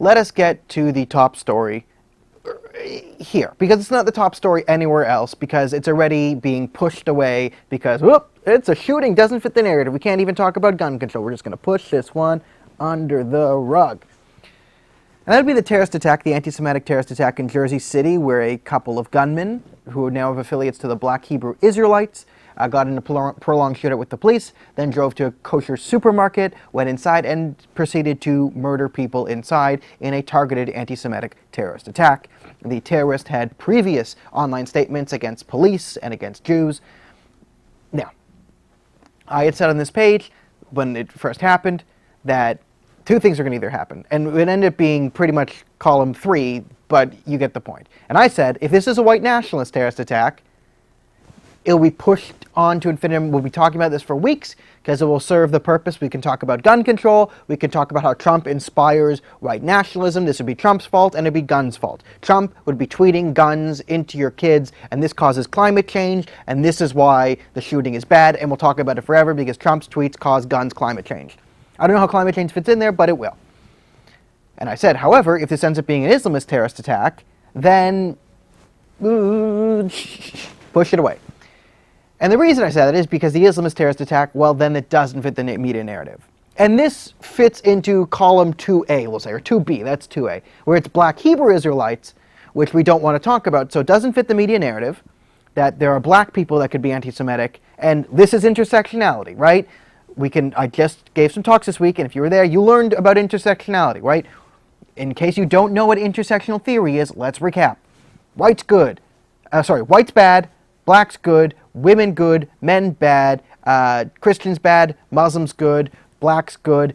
let us get to the top story here, because it's not the top story anywhere else, because it's already being pushed away, because, whoop, it's a shooting, doesn't fit the narrative. We can't even talk about gun control. We're just going to push this one under the rug. And that would be the terrorist attack, the anti-Semitic terrorist attack in Jersey City, where a couple of gunmen, who now have affiliates to the Black Hebrew Israelites, got in a prolonged shootout with the police, then drove to a kosher supermarket, went inside, and proceeded to murder people inside in a targeted anti-Semitic terrorist attack. The terrorist had previous online statements against police and against Jews. Now, I had said on this page, when it first happened, that two things are going to either happen. And it ended up being pretty much column 3, but you get the point. And I said, if this is a white nationalist terrorist attack, it'll be pushed on to infinitum. We'll be talking about this for weeks, because it will serve the purpose. We can talk about gun control. We can talk about how Trump inspires white nationalism. This would be Trump's fault, and it'd be guns' fault. Trump would be tweeting guns into your kids, and this causes climate change, and this is why the shooting is bad, and we'll talk about it forever, because Trump's tweets cause guns climate change. I don't know how climate change fits in there, but it will. And I said, however, if this ends up being an Islamist terrorist attack, then push it away. And the reason I said that is because the Islamist terrorist attack, well, then it doesn't fit the media narrative. And this fits into column 2A, we'll say, or 2B, that's 2A, where it's Black Hebrew Israelites, which we don't want to talk about. So it doesn't fit the media narrative that there are black people that could be anti-Semitic, and this is intersectionality, right? I just gave some talks this week, and if you were there, you learned about intersectionality, right? In case you don't know what intersectional theory is, let's recap. White's bad, black's good, women good, men bad, Christians bad, Muslims good, blacks good,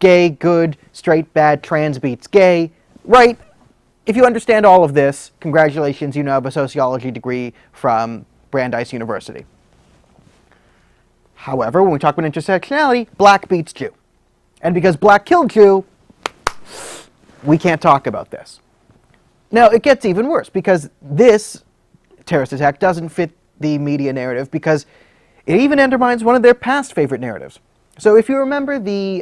gay good, straight bad, trans beats gay, right? If you understand all of this, congratulations, you now have a sociology degree from Brandeis University. However, when we talk about intersectionality, black beats Jew. And because black killed Jew, we can't talk about this. Now, it gets even worse, because this terrorist attack doesn't fit the media narrative, because it even undermines one of their past favorite narratives. So if you remember the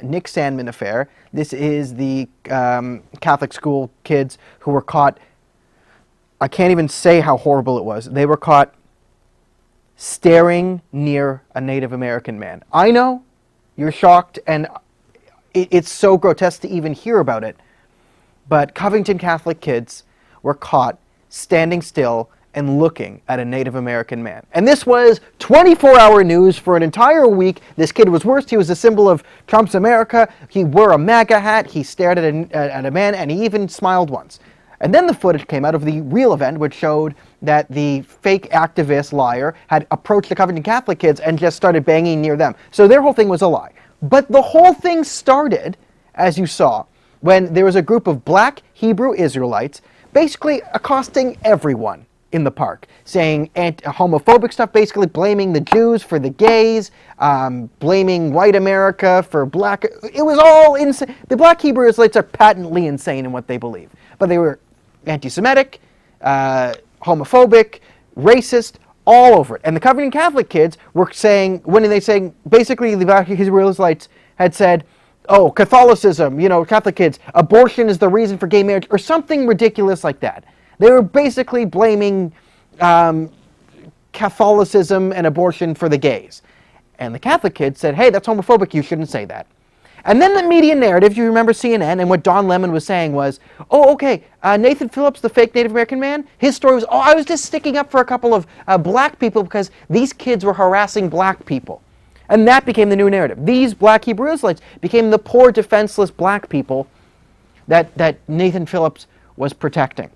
Nick Sandmann affair, this is the Catholic school kids who were caught, I can't even say how horrible it was. They were caught staring near a Native American man. I know, you're shocked, and it's so grotesque to even hear about it, but Covington Catholic kids were caught standing still and looking at a Native American man. And this was 24-hour news for an entire week. This kid was worse. He was a symbol of Trump's America. He wore a MAGA hat. He stared at a man, and he even smiled once. And then the footage came out of the real event, which showed that the fake activist liar had approached the Covington Catholic kids and just started banging near them. So their whole thing was a lie. But the whole thing started, as you saw, when there was a group of Black Hebrew Israelites basically accosting everyone in the park, saying homophobic stuff, basically blaming the Jews for the gays, blaming white America for black. It was all insane. The Black Hebrew Israelites are patently insane in what they believe. But they were anti-Semitic, homophobic, racist, all over it. And the Covington Catholic kids were saying, basically the Black Hebrew Israelites had said, oh, Catholicism, Catholic kids, abortion is the reason for gay marriage, or something ridiculous like that. They were basically blaming Catholicism and abortion for the gays. And the Catholic kids said, hey, that's homophobic, you shouldn't say that. And then the media narrative, you remember CNN, and what Don Lemon was saying was, oh, okay, Nathan Phillips, the fake Native American man, his story was, I was just sticking up for a couple of black people because these kids were harassing black people. And that became the new narrative. These Black Hebrew Israelites became the poor, defenseless black people that Nathan Phillips was protecting.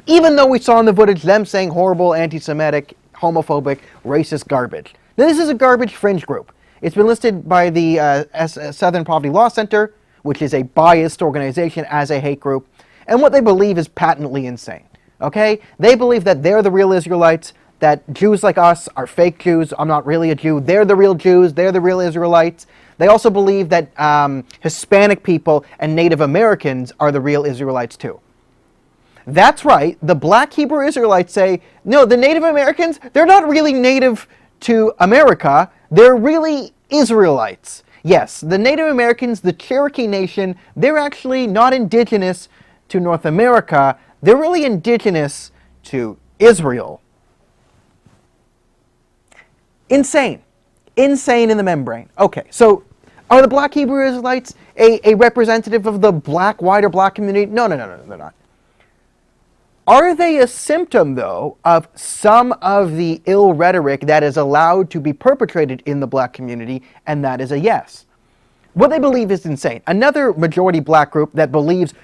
Even though we saw in the footage them saying horrible, anti-Semitic, homophobic, racist garbage. Now, this is a garbage fringe group. It's been listed by the Southern Poverty Law Center, which is a biased organization, as a hate group. And what they believe is patently insane. Okay? They believe that they're the real Israelites, that Jews like us are fake Jews. I'm not really a Jew. They're the real Jews. They're the real Israelites. They also believe that Hispanic people and Native Americans are the real Israelites too. That's right. The Black Hebrew Israelites say, no, the Native Americans, they're not really native to America. They're really Israelites. Yes, the Native Americans, the Cherokee Nation, they're actually not indigenous to North America. They're really indigenous to Israel. Insane. Insane in the membrane. Okay, so are the Black Hebrew Israelites a representative of the wider black community? No, they're not. Are they a symptom, though, of some of the ill rhetoric that is allowed to be perpetrated in the black community? And that is a yes. What they believe is insane. Another majority black group that believes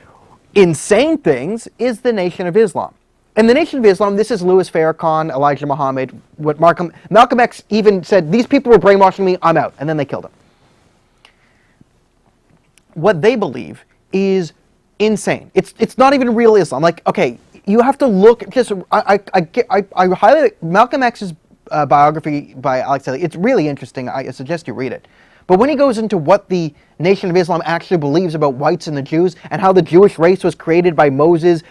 insane things is the Nation of Islam. And the Nation of Islam, this is Louis Farrakhan, Elijah Muhammad, what Malcolm X even said, these people were brainwashing me, I'm out. And then they killed him. What they believe is insane. It's not even real Islam. Like, okay, you have to look, just, I highlight Malcolm X's biography by Alex Haley. It's really interesting. I suggest you read it. But when he goes into what the Nation of Islam actually believes about whites and the Jews, and how the Jewish race was created by Moses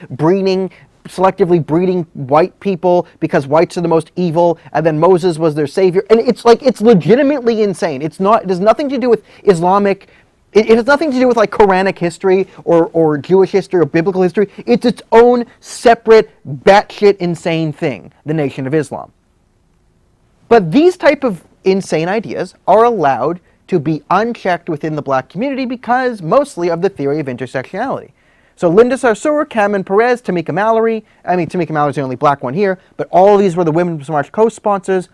selectively breeding white people because whites are the most evil, and then Moses was their savior, and it's legitimately insane. It has nothing to do with Islamic. It has nothing to do with like Quranic history or Jewish history or biblical history. It's its own separate, batshit insane thing, the Nation of Islam. But these type of insane ideas are allowed to be unchecked within the black community because mostly of the theory of intersectionality. So Linda Sarsour, Cameron Perez, Tamika Mallory, Tamika Mallory's the only black one here, but all of these were the Women's March co-sponsors.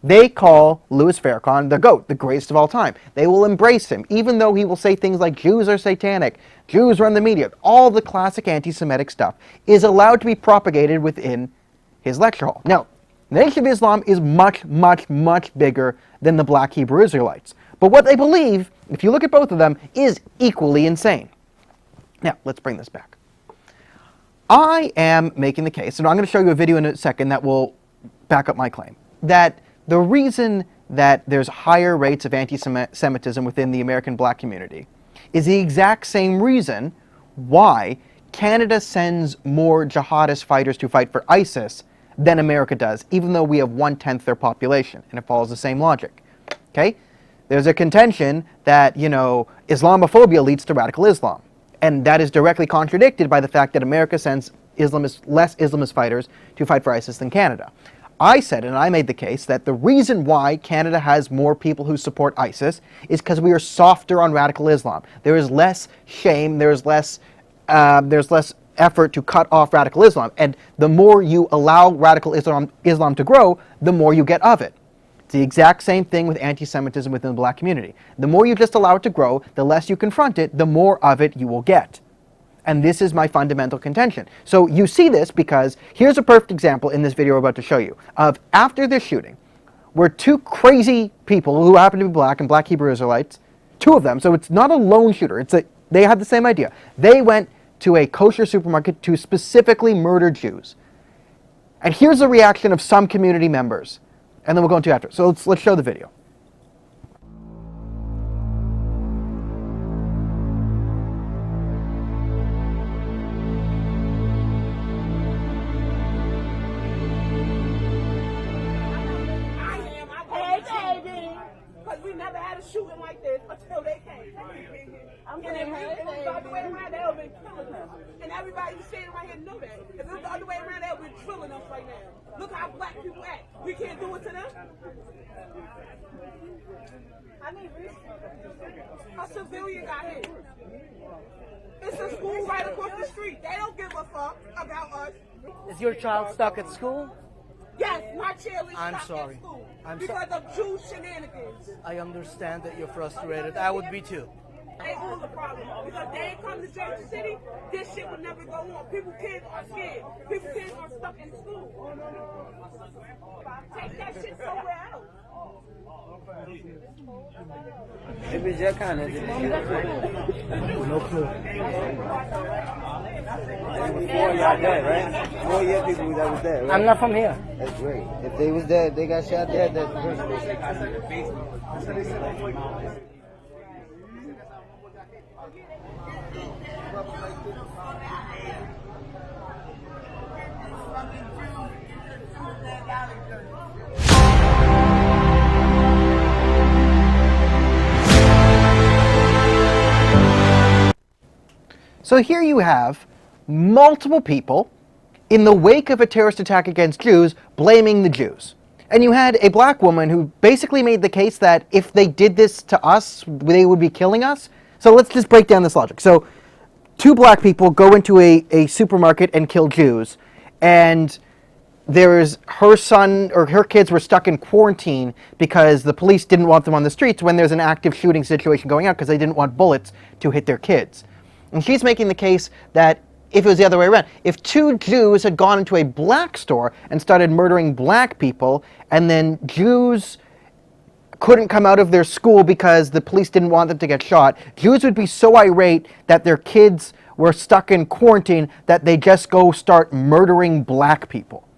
They call Louis Farrakhan the GOAT, the greatest of all time. They will embrace him, even though he will say things like Jews are satanic, Jews run the media. All the classic anti-Semitic stuff is allowed to be propagated within his lecture hall. Now, the Nation of Islam is much, much, much bigger than the Black Hebrew Israelites. But what they believe, if you look at both of them, is equally insane. Now, let's bring this back. I am making the case, and I'm going to show you a video in a second that will back up my claim, that the reason that there's higher rates of anti-Semitism within the American black community is the exact same reason why Canada sends more jihadist fighters to fight for ISIS than America does, even though we have 1/10 their population, and it follows the same logic. Okay? There's a contention that, Islamophobia leads to radical Islam. And that is directly contradicted by the fact that America sends less Islamist fighters to fight for ISIS than Canada. I said, and I made the case, that the reason why Canada has more people who support ISIS is because we are softer on radical Islam. There is less shame, there's less effort to cut off radical Islam. And the more you allow radical Islam to grow, the more you get of it. It's the exact same thing with anti-Semitism within the black community. The more you just allow it to grow, the less you confront it, the more of it you will get. And this is my fundamental contention. So you see this because here's a perfect example in this video we're about to show you of after this shooting, where two crazy people who happen to be black and Black Hebrew Israelites, two of them, so it's not a lone shooter, they had the same idea. They went to a kosher supermarket to specifically murder Jews. And here's the reaction of some community members. And then we'll go into after. So let's show the video. Because we never had a shooting like this until they came. And if it was the other way around, they would have been killing us. And everybody who's standing right here know that. If it was the other way around, they would have been drilling us right now. Look how black people act. We can't do it to them. A civilian got hit. It's a school right across the street. They don't give a fuck about us. Is your child stuck at school? Yes, my child is I'm stuck sorry. at school I'm because of Jew shenanigans. I understand that you're frustrated. I would be too. They own the problem. Because they ain't come to Jersey City, this shit would never go on. People kids are scared. People kids are stuck in school. Take that shit somewhere else. It was your kind of No clue. There was 4 y'all dead, right? 4 of your people that was dead, right? I'm not from here. That's great. If they was dead, they got shot dead, that's great. So here you have multiple people in the wake of a terrorist attack against Jews blaming the Jews. And you had a black woman who basically made the case that if they did this to us, they would be killing us. So let's just break down this logic. So two black people go into a supermarket and kill Jews, and there's her son or her kids were stuck in quarantine because the police didn't want them on the streets when there's an active shooting situation going on because they didn't want bullets to hit their kids. And she's making the case that if it was the other way around, if two Jews had gone into a black store and started murdering black people, and then Jews couldn't come out of their school because the police didn't want them to get shot, Jews would be so irate that their kids were stuck in quarantine that they just go start murdering black people.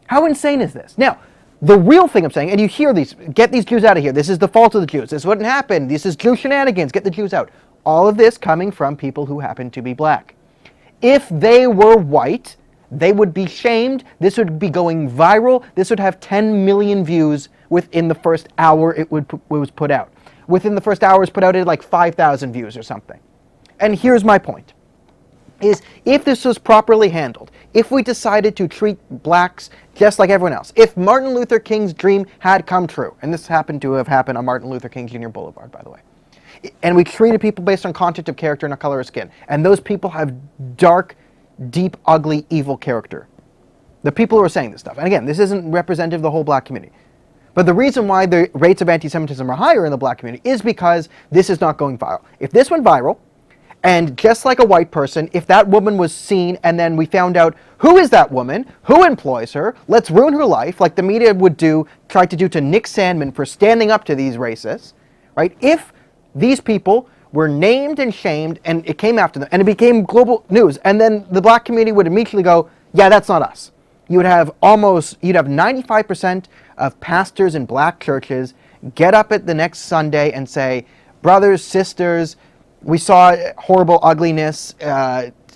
How insane is this? Now, the real thing I'm saying, and you hear these, get these Jews out of here, this is the fault of the Jews, this wouldn't happen, this is Jew shenanigans, get the Jews out. All of this coming from people who happen to be black. If they were white, they would be shamed, this would be going viral, this would have 10 million views within the first hour it was put out. Within the first hour it was put out, it had like 5,000 views or something. And here's my point, is if this was properly handled, if we decided to treat blacks just like everyone else, if Martin Luther King's dream had come true, and this happened to have happened on Martin Luther King Jr. Boulevard, by the way, and we treated people based on content of character and a color of skin, and those people have dark, deep, ugly, evil character. The people who are saying this stuff, and again, this isn't representative of the whole black community, but the reason why the rates of anti-Semitism are higher in the black community is because this is not going viral. If this went viral, and just like a white person, if that woman was seen and then we found out who is that woman, who employs her, let's ruin her life, like the media would try to do to Nick Sandmann for standing up to these racists, right? If these people were named and shamed and it came after them and it became global news, and then the black community would immediately go, yeah, that's not us. You'd have 95% of pastors in black churches get up at the next Sunday and say, brothers, sisters, we saw horrible ugliness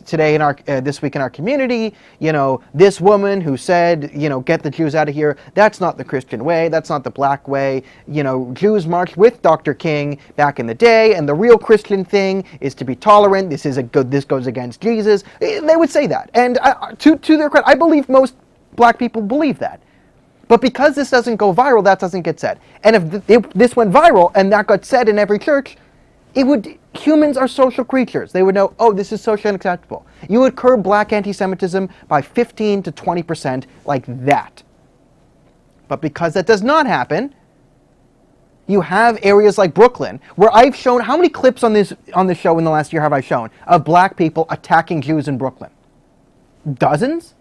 today this week in our community. You know, this woman who said, you know, get the Jews out of here. That's not the Christian way. That's not the black way. You know, Jews marched with Dr. King back in the day, and the real Christian thing is to be tolerant. This goes against Jesus. They would say that, and to their credit, I believe most black people believe that. But because this doesn't go viral, that doesn't get said. And if this went viral and that got said in every church, humans are social creatures. They would know, oh, this is socially unacceptable. You would curb black anti-Semitism by 15 to 20% like that. But because that does not happen, you have areas like Brooklyn, where I've shown, how many clips on this show in the last year have I shown of black people attacking Jews in Brooklyn? Dozens?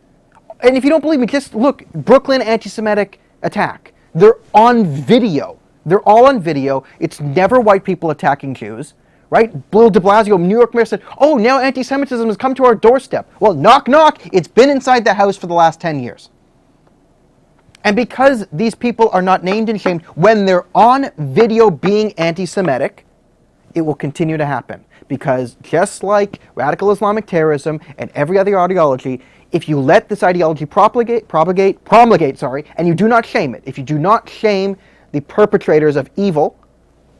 And if you don't believe me, just look, Brooklyn anti-Semitic attack. They're on video. They're all on video. It's never white people attacking Jews, right? Bill de Blasio, New York mayor, said, oh, now anti-Semitism has come to our doorstep. Well, knock, knock, it's been inside the house for the last 10 years. And because these people are not named and shamed when they're on video being anti-Semitic, it will continue to happen. Because just like radical Islamic terrorism and every other ideology, if you let this ideology promulgate, and you do not shame it, if you do not shame the perpetrators of evil,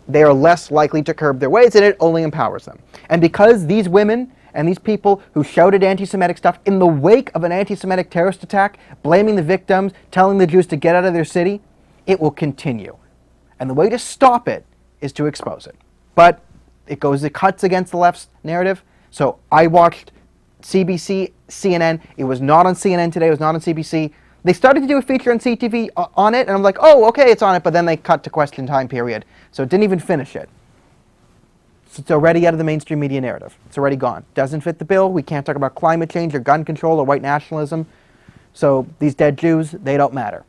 they are less likely to curb their ways, and it only empowers them. And because these women and these people who shouted anti-Semitic stuff in the wake of an anti-Semitic terrorist attack, blaming the victims, telling the Jews to get out of their city, it will continue. And the way to stop it is to expose it. But it cuts against the left's narrative. So I watched CBC, CNN. It was not on CNN today. It was not on CBC. They started to do a feature on CTV on it, and I'm like, oh, okay, it's on it, but then they cut to question time period. So it didn't even finish it. So it's already out of the mainstream media narrative. It's already gone. Doesn't fit the bill. We can't talk about climate change or gun control or white nationalism. So these dead Jews, they don't matter.